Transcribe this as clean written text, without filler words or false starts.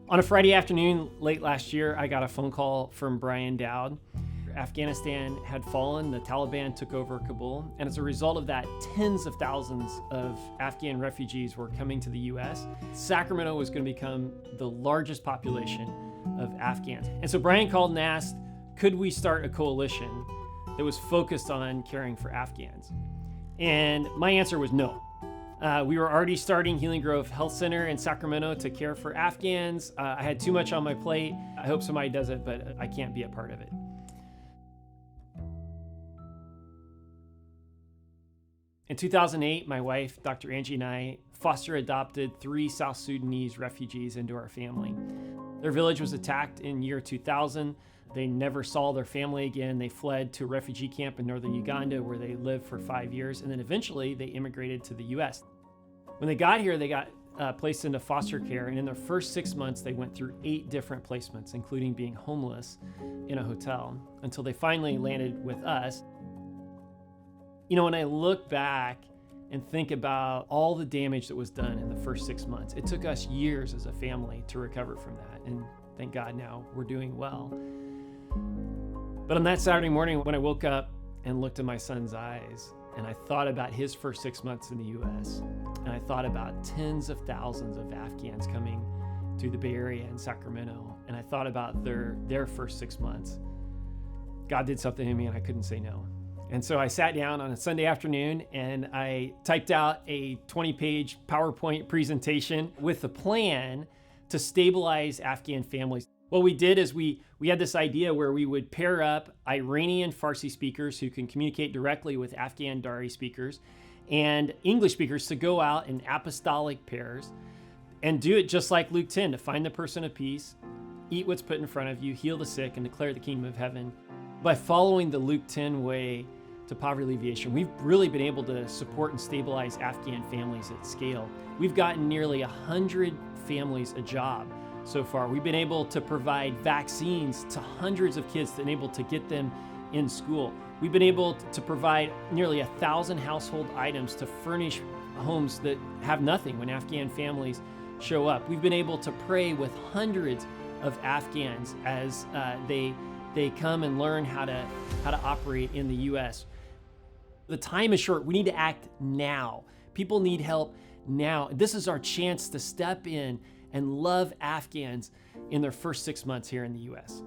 On a Friday afternoon late last year, I got a phone call from Brian Dowd. Afghanistan had fallen, the Taliban took over Kabul, and as a result of that, tens of thousands of Afghan refugees were coming to the US. Sacramento was going to become the largest population of Afghans. And so Brian called and asked, could we start a coalition that was focused on caring for Afghans? And my answer was no. We were already starting Healing Grove Health Center in Sacramento to care for Afghans. I had too much on my plate. I hope somebody does it, but I can't be a part of it. In 2008, my wife, Dr. Angie, and I foster adopted 3 South Sudanese refugees into our family. Their village was attacked in year 2000. They never saw their family again. They fled to a refugee camp in northern Uganda where they lived for 5 years, and then eventually they immigrated to the US. When they got here, they got placed into foster care, and in their first 6 months, they went through 8 different placements, including being homeless in a hotel, until they finally landed with us. You know, when I look back and think about all the damage that was done in the first 6 months, it took us years as a family to recover from that, and thank God now we're doing well. But on that Saturday morning, when I woke up and looked in my son's eyes, and I thought about his first 6 months in the US, and I thought about tens of thousands of Afghans coming to the Bay Area and Sacramento, and I thought about their first 6 months, God did something to me and I couldn't say no. And so I sat down on a Sunday afternoon and I typed out a 20-page PowerPoint presentation with a plan to stabilize Afghan families. What we did is we had this idea where we would pair up Iranian Farsi speakers who can communicate directly with Afghan Dari speakers and English speakers to go out in apostolic pairs and do it just like Luke 10, to find the person of peace, eat what's put in front of you, heal the sick, and declare the kingdom of heaven. By following the Luke 10 way to poverty alleviation, we've really been able to support and stabilize Afghan families at scale. We've gotten nearly 100 families a job so far. We've been able to provide vaccines to hundreds of kids to enable to get them in school. We've been able to provide nearly 1,000 household items to furnish homes that have nothing when Afghan families show up. We've been able to pray with hundreds of Afghans as they come and learn how to operate in the US. The time is short. We need to act now. People need help now. This is our chance to step in and love Afghans in their first 6 months here in the US.